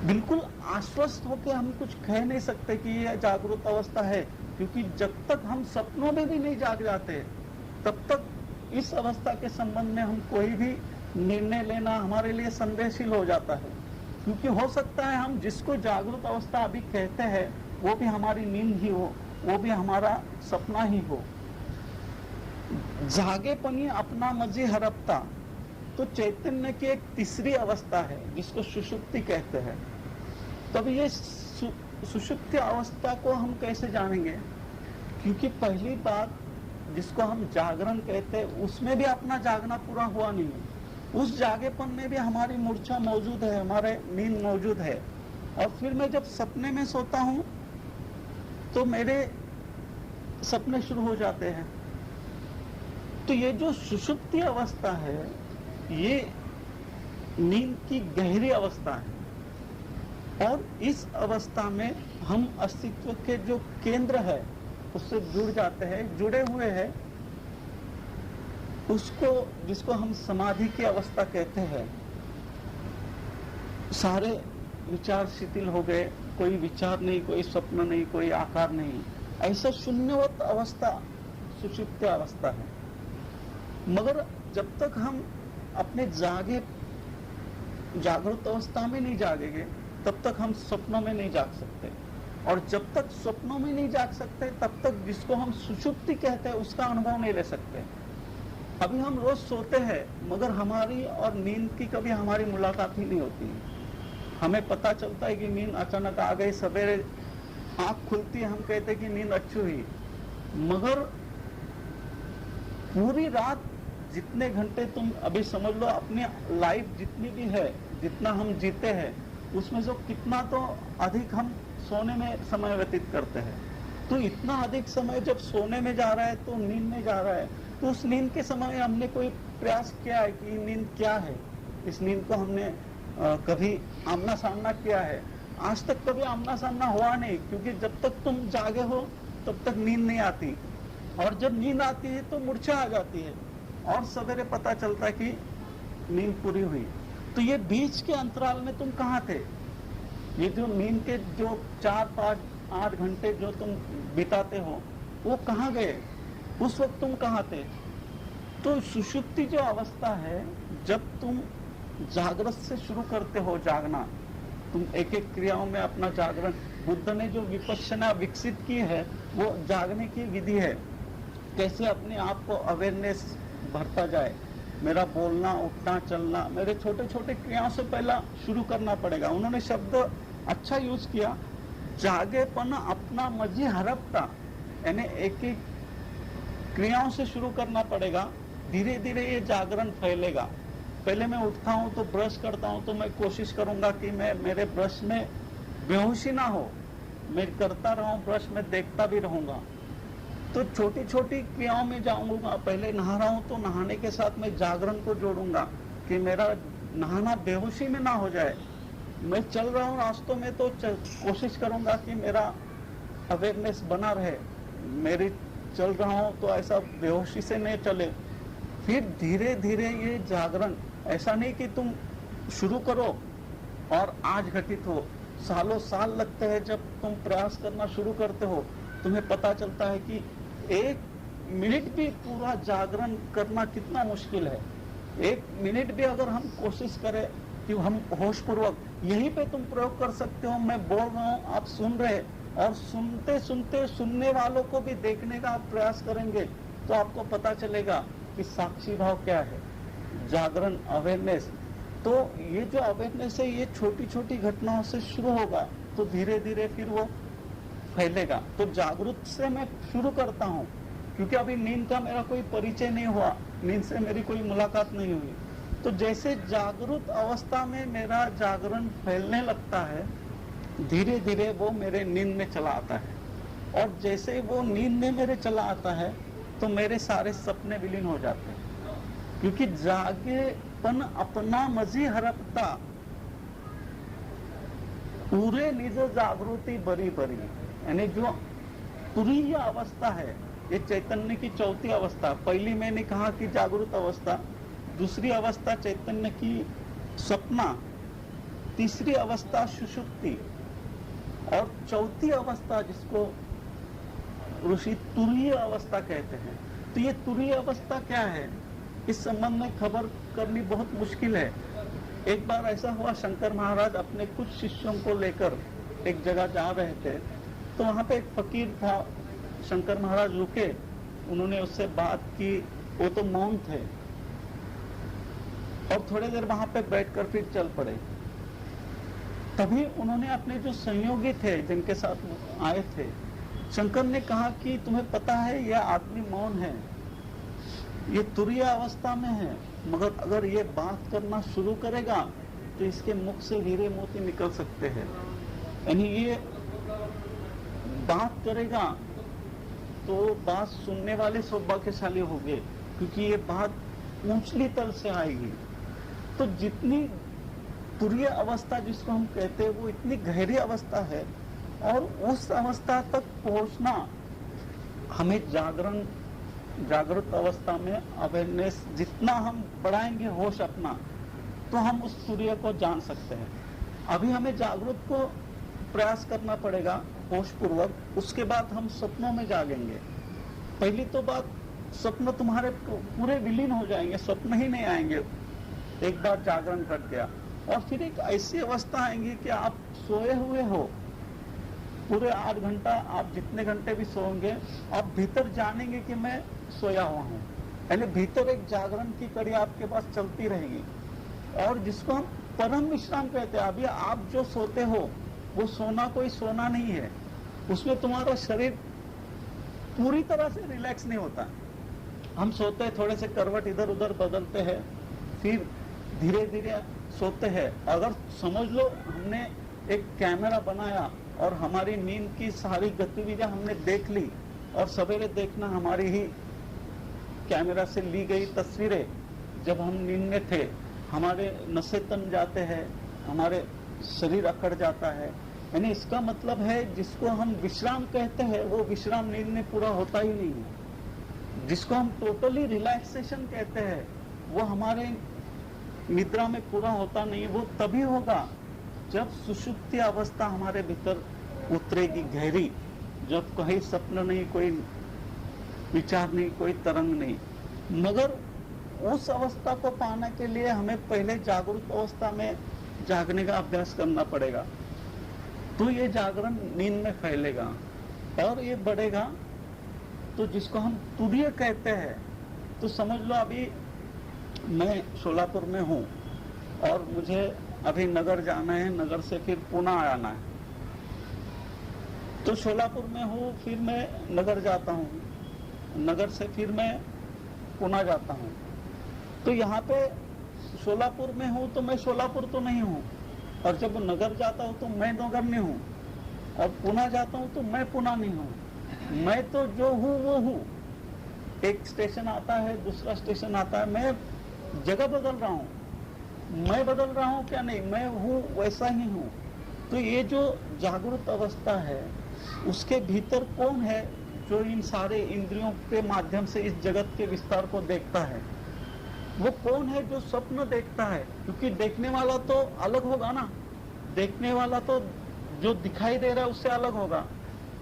B: बिल्कुल आश्वस्त होकर हम कुछ कह नहीं सकते कि यह जागृत अवस्था है, क्योंकि जब तक हम सपनों में भी नहीं जाग जाते तब तक इस अवस्था के संबंध में हम कोई भी निर्णय लेना हमारे लिए संदेहशील हो जाता है। क्योंकि हो सकता है हम जिसको जागृत अवस्था अभी कहते हैं वो भी हमारी नींद ही हो, वो भी हमारा सपना ही हो। जागेपनी अपना मजी हरपता, तो चैतन्य की एक तीसरी अवस्था है जिसको सुषुप्ति कहते हैं। तब ये सुषुप्ति अवस्था को हम कैसे जानेंगे? क्योंकि पहली बात जिसको हम जागरण कहते हैं उसमें भी अपना जागना पूरा हुआ नहीं है। उस जागेपन में भी हमारी मूर्छा मौजूद है, हमारे नींद मौजूद है। और फिर मैं जब सपने में सोता हूँ तो मेरे सपने शुरू हो जाते हैं। तो ये जो सुषुप्ति अवस्था है ये नींद की गहरी अवस्था है, और इस अवस्था में हम अस्तित्व के जो केंद्र है उससे जुड़ जाते हैं, जुड़े हुए हैं। उसको जिसको हम समाधि की अवस्था कहते हैं। सारे विचार शिथिल हो गए, कोई विचार नहीं, कोई स्वप्न नहीं, कोई आकार नहीं, ऐसा शून्यवत अवस्था सुषुप्ति अवस्था है। मगर जब तक हम अपने जागृत अवस्था में नहीं जागेंगे तब तक हम स्वप्नों में नहीं जाग सकते, और जब तक स्वप्नों में नहीं जाग सकते तब तक जिसको हम सुषुप्ति कहते हैं उसका अनुभव नहीं ले सकते। अभी हम रोज सोते हैं मगर हमारी और नींद की कभी हमारी मुलाकात ही नहीं होती है। हमें पता चलता है कि नींद अचानक आ गई, सवेरे आंख खुलती है, हम कहते हैं कि नींद अच्छी हुई, मगर पूरी रात जितने घंटे तुम अभी समझ लो अपनी लाइफ जितनी भी है, जितना हम जीते हैं उसमें से कितना तो अधिक हम सोने में समय व्यतीत करते हैं। तो इतना अधिक समय जब सोने में जा रहा है तो नींद में जा रहा है, तो उस नींद के समय हमने कोई प्रयास किया है कि नींद क्या है? इस नींद को हमने कभी आमना सामना किया है? आज तक कभी आमना सामना हुआ नहीं, क्योंकि जब तक तुम जागे हो तब तक नींद नहीं आती, और जब नींद आती है तो मूर्छा आ जाती है और सवेरे पता चलता है कि नींद पूरी हुई। तो ये बीच के अंतराल में तुम कहाँ थे? ये जो नींद के जो 4, 5, 8 घंटे जो तुम बिताते हो वो कहाँ गए? उस वक्त तुम कहाँ थे? तो सुषुप्ति जो अवस्था है, जब तुम जागृत से शुरू करते हो जागना, तुम एक एक क्रियाओं में अपना जागरण, बुद्ध ने जो विपश्यना विकसित की है वो जागने की विधि है। कैसे अपने आप को अवेयरनेस भरता जाए, मेरा बोलना, उठना, चलना, मेरे छोटे छोटे क्रियाओं से पहला शुरू करना पड़ेगा। उन्होंने शब्द अच्छा यूज किया, जागेपन अपना मजी हरपता, यानी एक एक क्रियाओं से शुरू करना पड़ेगा। धीरे धीरे ये जागरण फैलेगा। पहले मैं उठता हूँ तो ब्रश करता हूँ तो मैं कोशिश करूंगा कि मेरे ब्रश में बेहोशी ना हो, मैं करता रहूं, ब्रश में देखता भी रहूंगा। तो छोटी छोटी क्रियाओं में जाऊंगा। पहले नहा रहा हूं तो नहाने के साथ मैं जागरण को जोड़ूंगा कि मेरा नहाना बेहोशी में ना हो जाए। मैं चल रहा हूं रास्तों में तो कोशिश करूंगा कि मेरा अवेयरनेस बना रहे, मेरी चल रहा हूं तो ऐसा बेहोशी से नहीं चले। फिर धीरे धीरे ये जागरण, ऐसा नहीं कि तुम शुरू करो और आज घटित हो, सालों साल लगते हैं। जब तुम प्रयास करना शुरू करते हो तुम्हें पता चलता है कि 1 मिनट भी पूरा जागरण करना कितना मुश्किल है। 1 मिनट भी अगर हम कोशिश करें कि हम होशपूर्वक, यहीं पे तुम प्रयोग कर सकते हो। मैं बोल रहा हूँ, आप सुन रहे, और सुनते सुनते सुनने वालों को भी देखने का आप प्रयास करेंगे तो आपको पता चलेगा कि साक्षी भाव क्या है, जागरण, अवेयरनेस। तो ये जो अवेयरनेस है ये छोटी छोटी घटनाओं से शुरू होगा तो धीरे धीरे फिर वो फैलेगा। तो जागरूक से मैं शुरू करता हूँ, क्योंकि अभी नींद का मेरा कोई परिचय नहीं हुआ, नींद से मेरी कोई मुलाकात नहीं हुई। तो जैसे जागरूक अवस्था में मेरा जागरण फैलने लगता है, धीरे धीरे वो मेरे नींद में चला आता है, और जैसे वो नींद में मेरे चला आता है तो मेरे सारे सपने विलीन हो जाते हैं। क्योंकि जागेपन अपना मजी हरपता, पूरे निज जागृति बरी बरी, यानी जो तुरीय अवस्था है, ये चैतन्य की चौथी अवस्था। पहली मैंने कहा कि जागृत अवस्था, दूसरी अवस्था चैतन्य की सपना, तीसरी अवस्था सुषुप्ति, और चौथी अवस्था जिसको ऋषि तुरीय अवस्था कहते हैं। तो ये तुरीय अवस्था क्या है, इस संबंध में खबर करनी बहुत मुश्किल है। एक बार ऐसा हुआ, शंकर महाराज अपने कुछ शिष्यों को लेकर एक जगह जा रहे थे, तो वहां पे एक फकीर था। शंकर महाराज रुके, उन्होंने उससे बात की, वो तो मौन थे, और थोड़ी देर वहां पे बैठकर फिर चल पड़े। तभी उन्होंने अपने जो सहयोगी थे जिनके साथ आए थे, शंकर ने कहा कि तुम्हें पता है यह आदमी मौन है, ये तुरीय अवस्था में है, मगर अगर ये बात करना शुरू करेगा तो इसके मुख से हीरे मोती निकल सकते हैं। यानी ये बात करेगा तो बात सुनने वाले सौभाग्यशाली होंगे, क्योंकि ये बात ऊंचली तल से आएगी। तो जितनी तुरीय अवस्था जिसको हम कहते हैं वो इतनी गहरी अवस्था है, और उस अवस्था तक पहुंचना हमें जागृत अवस्था में अवेयरनेस जितना हम बढ़ाएंगे होश अपना, तो हम उस सूर्य को जान सकते हैं। अभी हमें जागृत को प्रयास करना पड़ेगा होशपूर्वक, उसके बाद हम सपनों में जागेंगे। पहली तो बात, स्वप्न तुम्हारे पूरे विलीन हो जाएंगे, स्वप्न ही नहीं आएंगे एक बार जागरण कर गया। और फिर एक ऐसी अवस्था आएंगी कि आप सोए हुए हो, पूरे 8 घंटा, आप जितने घंटे भी सोएंगे, आप भीतर जानेंगे कि मैं सोया हुआ हूँ। यानी भीतर एक जागरण की कड़ी आपके पास चलती रहेगी, और जिसको हम परम विश्राम कहते हैं। अभी आप जो सोते हो वो सोना कोई सोना नहीं है, उसमें तुम्हारा शरीर पूरी तरह से रिलैक्स नहीं होता। हम सोते हैं, थोड़े से करवट इधर उधर बदलते हैं, फिर धीरे धीरे सोते हैं। अगर समझ लो हमने एक कैमरा बनाया और हमारी नींद की सारी गतिविधियां हमने देख ली, और सवेरे देखना हमारी ही कैमरा से ली गई तस्वीरें, जब हम नींद में थे, हमारे नसें तन जाते हैं, हमारे शरीर अकड़ जाता है। यानी इसका मतलब है जिसको हम विश्राम कहते हैं वो विश्राम नींद में पूरा होता ही नहीं है। जिसको हम टोटली रिलैक्सेशन कहते हैं वो हमारे निद्रा में पूरा होता नहीं। वो तभी होगा जब सुषुप्ति अवस्था हमारे भीतर उतरेगी गहरी, जब कहीं सपना नहीं, कोई विचार नहीं, कोई तरंग नहीं। मगर उस अवस्था को पाने के लिए हमें पहले जागरूक अवस्था में जागने का अभ्यास करना पड़ेगा, तो ये जागरण नींद में फैलेगा और ये बढ़ेगा। तो जिसको हम तुरीय कहते हैं, तो समझ लो अभी मैं शोलापुर में हूँ और मुझे अभी नगर जाना है, नगर से फिर पुणे आना है। तो शोलापुर में हूँ, फिर मैं नगर जाता हूँ, नगर से फिर मैं पुणे जाता हूँ। तो यहाँ पे शोलापुर में हूँ तो मैं शोलापुर तो नहीं हूँ, और जब नगर जाता हूँ तो मैं नगर नहीं हूँ, और पुणे जाता हूँ तो मैं पुणे नहीं हूँ। मैं तो जो हूँ वो हूँ। एक स्टेशन आता है, दूसरा स्टेशन आता है, मैं जगह बदल रहा हूँ। मैं बदल रहा हूँ क्या? नहीं, मैं हूँ वैसा ही हूँ। तो ये जो जागृत अवस्था है, उसके भीतर कौन है जो इन सारे इंद्रियों के माध्यम से इस जगत के विस्तार को देखता है? वो कौन है जो स्वप्न देखता है? क्योंकि देखने वाला तो अलग होगा ना, देखने वाला तो जो दिखाई दे रहा है उससे अलग होगा।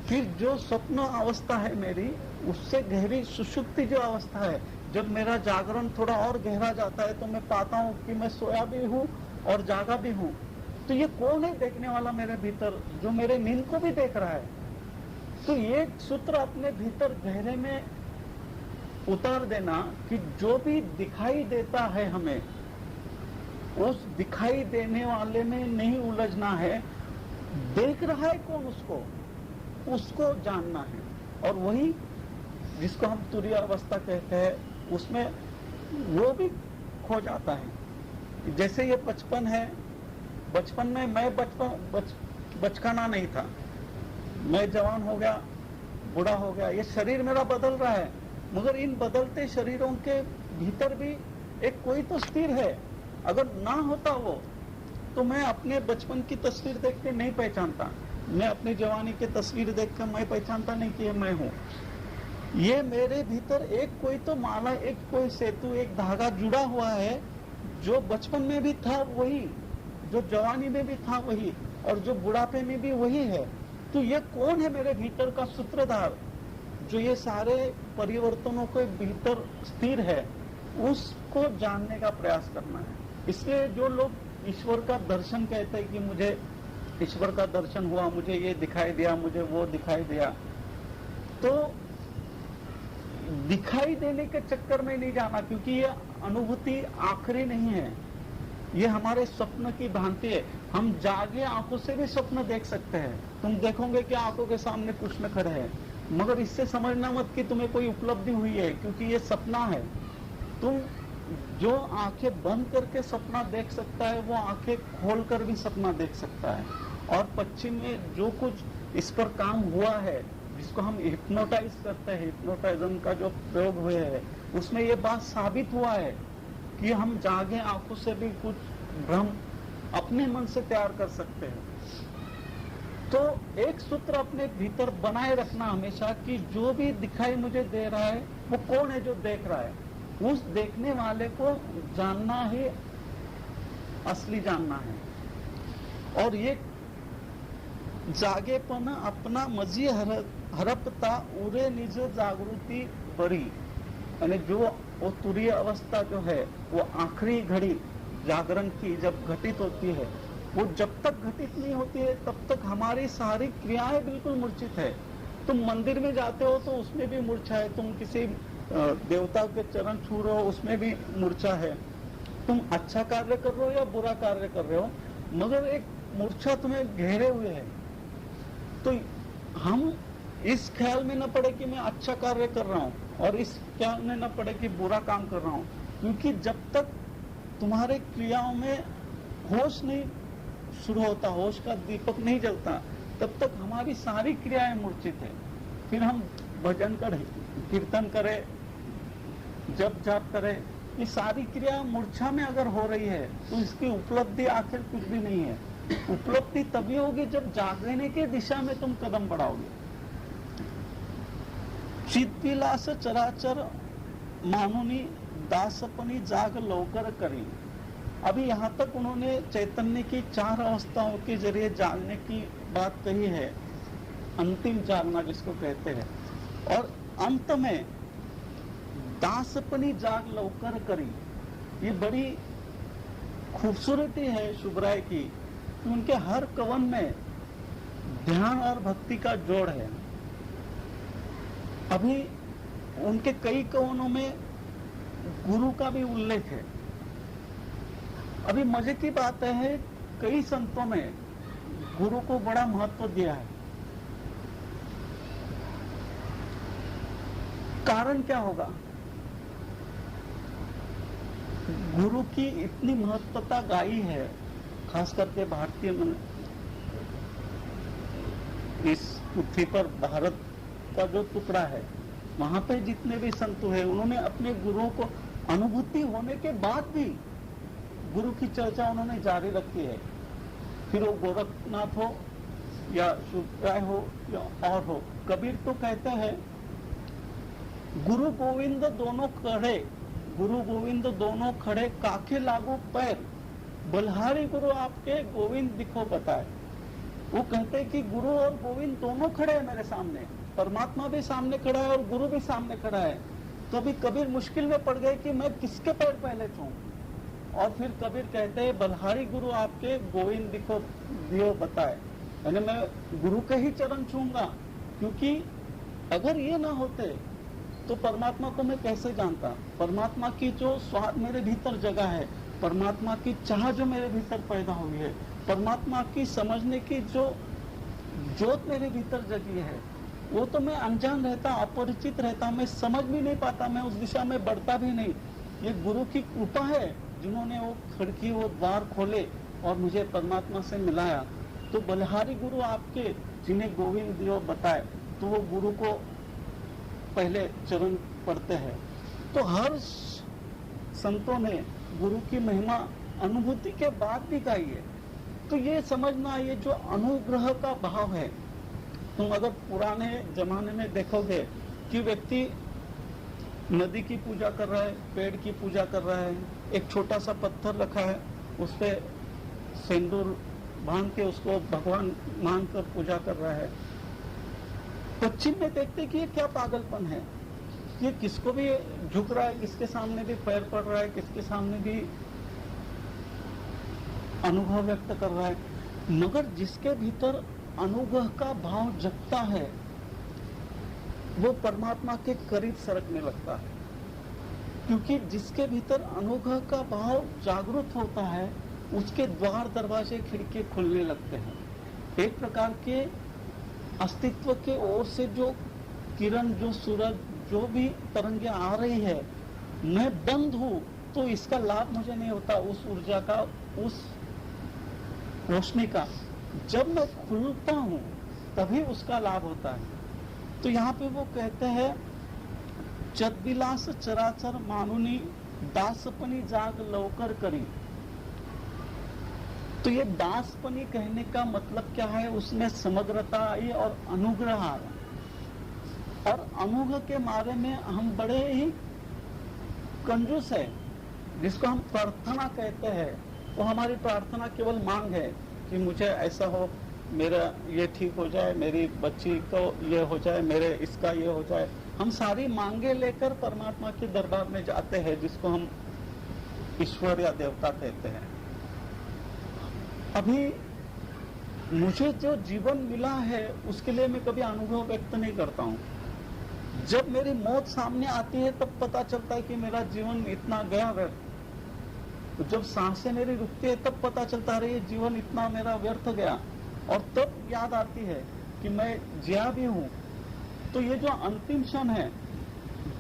B: फिर जो स्वप्न अवस्था है मेरी, उससे गहरी सुषुप्ति जो अवस्था है, जब मेरा जागरण थोड़ा और गहरा जाता है तो मैं पाता हूँ कि मैं सोया भी हूँ और जागा भी हूं, तो ये कौन है देखने वाला मेरे भीतर, जो मेरे नींद को भी देख रहा है? तो ये सूत्र अपने भीतर गहरे में उतार देना कि जो भी दिखाई देता है हमें, उस दिखाई देने वाले में नहीं उलझना है। देख रहा है कौन उसको जानना है। और वही जिसको हम तुरीय अवस्था कहते हैं, उसमें वो भी खो जाता है। जैसे ये बचपन है, बचपन में मैं बचकाना नहीं था, मैं जवान हो गया, बूढ़ा हो गया, ये शरीर मेरा बदल रहा है, मगर इन बदलते शरीरों के भीतर भी एक कोई तो स्थिर है। अगर ना होता वो, तो मैं अपने बचपन की तस्वीर देख के नहीं पहचानता, मैं अपनी जवानी की तस्वीर देख कर मैं पहचानता नहीं कि ये मैं हूँ। ये मेरे भीतर एक कोई तो माला, एक कोई सेतु, एक धागा जुड़ा हुआ है, जो बचपन में भी था वही, जो जवानी में भी था वही, और जो बुढ़ापे में भी वही है। तो ये कौन है मेरे भीतर का सूत्रधार, जो ये सारे परिवर्तनों के भीतर स्थिर है, उसको जानने का प्रयास करना है। इसलिए जो लोग ईश्वर का दर्शन कहते हैं कि मुझे ईश्वर का दर्शन हुआ, मुझे ये दिखाई दिया, मुझे वो दिखाई दिया, तो दिखाई देने के चक्कर में नहीं जाना, क्योंकि ये अनुभूति आखिरी नहीं है, ये हमारे स्वप्न की भांति है। हम जागे आंखों से भी स्वप्न देख सकते हैं। तुम देखोगे कि आंखों के सामने कृष्ण खड़े हैं, मगर इससे समझना मत कि तुम्हें कोई उपलब्धि हुई है, क्योंकि ये सपना है। तुम जो आंखें बंद करके सपना देख सकता है, वो आंखें खोलकर भी सपना देख सकता है। और पश्चिम में जो कुछ इस पर काम हुआ है, जिसको हम हिप्नोटाइज करते हैं, हिप्नोटाइज्म का जो प्रयोग हुए है, उसमें ये बात साबित हुआ है कि हम जागे आंखों से भी कुछ भ्रम अपने मन से तैयार कर सकते हैं। तो एक सूत्र अपने भीतर बनाए रखना हमेशा कि जो भी दिखाई मुझे दे रहा है, वो कौन है जो देख रहा है। उस देखने वाले को जानना ही असली जानना है। और ये जागेपन अपना मजी हरपता उरे निज जागृति बड़ी, यानी जो वो तुरीय अवस्था जो है, वो आखिरी घड़ी जागरण की जब घटित होती है, वो जब तक घटित नहीं होती है तब तक हमारी सारी क्रियाएं बिल्कुल मूर्छित है। तुम मंदिर में जाते हो तो उसमें भी मूर्छा है, तुम किसी देवता के चरण छू रहे हो उसमें भी मूर्छा है, तुम अच्छा कार्य कर रहे हो या बुरा कार्य कर रहे हो, मगर एक मूर्छा तुम्हें घेरे हुए है। तो हम इस ख्याल में न पड़े कि मैं अच्छा कार्य कर रहा हूँ, और इस ख्याल में न पड़े कि बुरा काम कर रहा हूँ, क्योंकि जब तक तुम्हारे क्रियाओं में होश नहीं शुरू होता, होश का दीपक नहीं जलता, तब तक हमारी सारी क्रियाएं मूर्छित है। फिर हम भजन करें, कीर्तन करें, जप जाप करें, ये सारी क्रिया मूर्छा में अगर हो रही है तो इसकी उपलब्धि आखिर कुछ भी नहीं है। उपलब्धि तभी होगी जब जागने की दिशा में तुम कदम बढ़ाओगे। चित्तविलास चराचर मानुनी दासपनी जाग लौकर करी। अभी यहाँ तक उन्होंने चैतन्य की 4 अवस्थाओं के जरिए जागने की बात कही है, अंतिम जागना जिसको कहते हैं, और अंत में दासपनी जाग लौकर करी। ये बड़ी खूबसूरती है शुभराय की, कि उनके हर कवन में ध्यान और भक्ति का जोड़ है। अभी उनके कई कवनों में गुरु का भी उल्लेख है। अभी मजे की बात है, कई संतों ने गुरु को बड़ा महत्व दिया है। कारण क्या होगा? गुरु की इतनी महत्वता गाई है, खास करके भारतीय में, इस पृथ्वी पर भारत का जो टुकड़ा है, वहां पे जितने भी संत हुए, उन्होंने अपने गुरुओं को अनुभूति होने के बाद भी गुरु की चर्चा उन्होंने जारी रखी है। फिर वो गोरखनाथ हो या शुभराय हो या और हो। कबीर तो कहते हैं, गुरु गोविंद दोनों खड़े, गुरु गोविंद दोनों खड़े, काखे लागू पैर, बलहारी गुरु आपके गोविंद दिखो बताए। वो कहते हैं कि गुरु और गोविंद दोनों खड़े हैं मेरे सामने, परमात्मा भी सामने खड़ा है और गुरु भी सामने खड़ा है। तो अभी कबीर मुश्किल में पड़ गए कि मैं किसके पैर पहले छूऊं। और फिर कबीर कहते हैं बलिहारी गुरु आपके गोविंद दियो बताए, यानी मैं गुरु के ही चरण छूंगा, क्योंकि अगर ये ना होते तो परमात्मा को मैं कैसे जानता। परमात्मा की जो स्वाद मेरे भीतर जगह है, परमात्मा की चाह जो मेरे भीतर पैदा हुई है, परमात्मा की समझने की जो जोत मेरे भीतर जगी है, वो तो मैं अनजान रहता, अपरिचित रहता, मैं समझ भी नहीं पाता, मैं उस दिशा में बढ़ता भी नहीं। ये गुरु की कृपा है जिन्होंने वो खिड़की, वो द्वार खोले और मुझे परमात्मा से मिलाया। तो बलिहारी गुरु आपके जिन्हें गोविंद दियो बताए, तो वो गुरु को पहले चरण पढ़ते हैं। तो हर संतों ने गुरु की महिमा अनुभूति के बाद भी गाई है। तो ये समझना, ये जो अनुग्रह का भाव है, तुम अगर पुराने जमाने में देखोगे कि व्यक्ति नदी की पूजा कर रहा है, पेड़ की पूजा कर रहा है, एक छोटा सा पत्थर रखा है, उस पे सिंदूर बांध के उसको भगवान मानकर पूजा कर रहा है। पश्चिम में देखते कि ये क्या पागलपन है, ये किसको भी झुक रहा है, किसके सामने भी पैर पड़ रहा है, किसके सामने भी अनुभव व्यक्त कर रहा है। मगर जिसके भीतर अनुग्रह का भाव जगता है, वो परमात्मा के करीब सरकने लगता है, क्योंकि जिसके भीतर अनुग्रह का भाव जागृत होता है, उसके द्वार दरवाजे खिड़की खुलने लगते हैं। एक प्रकार के अस्तित्व के ओर से जो किरण, जो सूरज, जो भी तरंगे आ रही है, मैं बंद हूं तो इसका लाभ मुझे नहीं होता, उस ऊर्जा का, उस रोशनी का। जब मैं खुलता हूं तभी उसका लाभ होता है। तो यहाँ पे वो कहते हैं चतविलास चराचर मानुनी दासपनी जाग लवकर करी। तो ये दासपनी कहने का मतलब क्या है, उसमें समग्रता आई और अनुग्रह आ रहा। और अनुग्रह के मारे में हम बड़े ही कंजूस है, जिसको हम प्रार्थना कहते हैं। वो हमारी प्रार्थना केवल मांग है कि मुझे ऐसा हो, मेरा ये ठीक हो जाए, मेरी बच्ची को ये हो जाए, मेरे इसका ये हो जाए। हम सारी मांगे लेकर परमात्मा के दरबार में जाते हैं, जिसको हम ईश्वर या देवता कहते हैं। अभी मुझे जो जीवन मिला है उसके लिए मैं कभी अनुभव व्यक्त नहीं करता हूँ। जब मेरी मौत सामने आती है तब पता चलता है कि मेरा जीवन इतना गया व्यर्थ। तो जब सांसें मेरी रुकती है तब पता चलता है ये जीवन इतना मेरा व्यर्थ गया, और तब याद आती है कि मैं जिया भी हूँ। तो ये जो अंतिम क्षण है,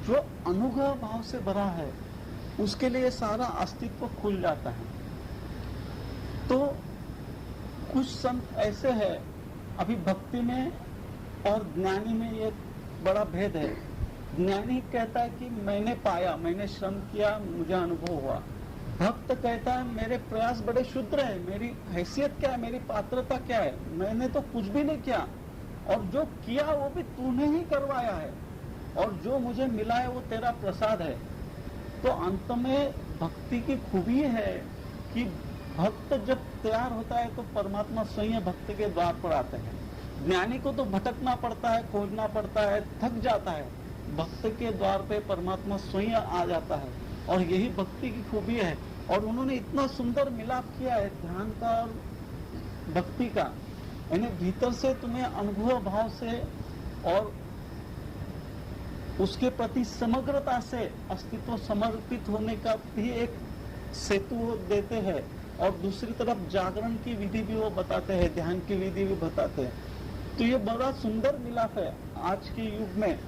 B: जो अनुग्रह भाव से भरा है, उसके लिए सारा अस्तित्व खुल जाता है। तो कुछ संत ऐसे हैं, अभी भक्ति में और ज्ञानी में ये बड़ा भेद है। ज्ञानी कहता है कि मैंने पाया, मैंने श्रम किया, मुझे अनुभव हुआ। भक्त कहता है मेरे प्रयास बड़े शुद्र है, मेरी हैसियत क्या है, मेरी पात्रता क्या है, मैंने तो कुछ भी नहीं किया, और जो किया वो भी तूने ही करवाया है, और जो मुझे मिला है वो तेरा प्रसाद है। तो अंत में भक्ति की खूबी है कि भक्त जब तैयार होता है तो परमात्मा स्वयं भक्त के द्वार पर आते हैं। ज्ञानी को तो भटकना पड़ता है, खोजना पड़ता है, थक जाता है। भक्त के द्वार पे परमात्मा स्वयं आ जाता है, और यही भक्ति की खूबी है। और उन्होंने इतना सुंदर मिलाप किया है ध्यान का और भक्ति का, यानी भीतर से तुम्हें अनुभव भाव से और उसके प्रति समग्रता से अस्तित्व समर्पित होने का भी एक सेतु देते हैं, और दूसरी तरफ जागरण की विधि भी वो बताते हैं, ध्यान की विधि भी बताते हैं। तो ये बड़ा सुंदर मिलाप है। आज के युग में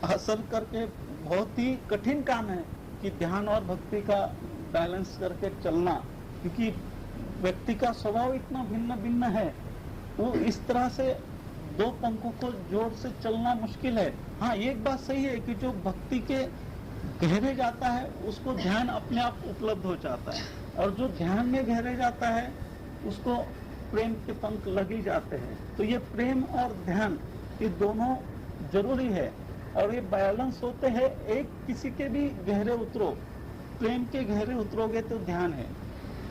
B: हासिल करके बहुत ही कठिन काम है कि ध्यान और भक्ति का बैलेंस करके चलना, क्योंकि व्यक्ति का स्वभाव इतना भिन्न भिन्न है, वो इस तरह से दो पंखों को जोड़ से चलना मुश्किल है। हाँ, एक बात सही है कि जो भक्ति के गहरे जाता है उसको ध्यान अपने आप उपलब्ध हो जाता है, और जो ध्यान में गहरे जाता है उसको प्रेम के पंख लग ही जाते हैं। तो ये प्रेम और ध्यान ये दोनों जरूरी है, और ये बैलेंस होते हैं। एक किसी के भी गहरे उतरो, प्रेम के गहरे उतरोगे तो ध्यान है,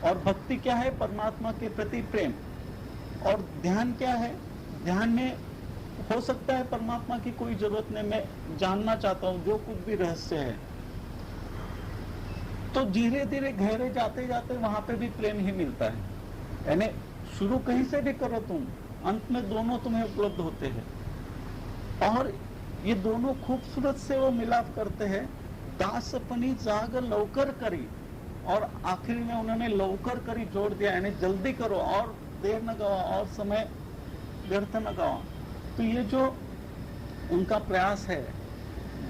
B: और भक्ति क्या है, परमात्मा के प्रति प्रेम। और ध्यान क्या है, ध्यान में हो सकता है परमात्मा की कोई जरूरत नहीं, मैं जानना चाहता हूँ जो कुछ भी रहस्य है। तो धीरे धीरे गहरे जाते जाते वहां पे भी प्रेम ही मिलता है। यानी शुरू कहीं से भी करो तुम, अंत में दोनों तुम्हें उपलब्ध होते हैं। और ये दोनों खूबसूरत से वो मिलाप करते हैं। दास अपनी जाग लवकर करी, और आखिर में उन्होंने लवकर करी जोड़ दिया, यानी जल्दी करो और देर न गवा और समय व्यर्थ न गवा। तो ये जो उनका प्रयास है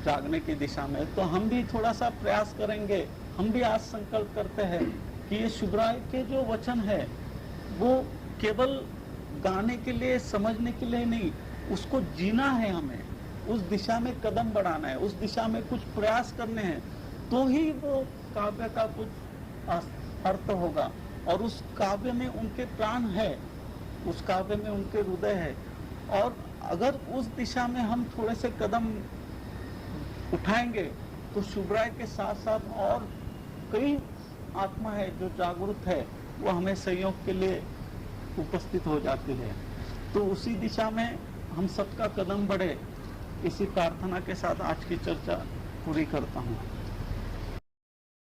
B: जागने की दिशा में, तो हम भी थोड़ा सा प्रयास करेंगे। हम भी आज संकल्प करते हैं कि ये शुभराय के जो वचन है वो केवल गाने के लिए, समझने के लिए नहीं, उसको जीना है हमें, उस दिशा में कदम बढ़ाना है, उस दिशा में कुछ प्रयास करने हैं, तो ही वो काव्य का कुछ अर्थ होगा। और उस काव्य में उनके प्राण है, उस काव्य में उनके हृदय है। और अगर उस दिशा में हम थोड़े से कदम उठाएंगे तो शुभराय के साथ साथ और कई आत्मा है जो जागरूक है, वो हमें सहयोग के लिए उपस्थित हो जाती है। तो उसी दिशा में हम सबका कदम बढ़े, इसी प्रार्थना के साथ आज की चर्चा पूरी करता हूँ।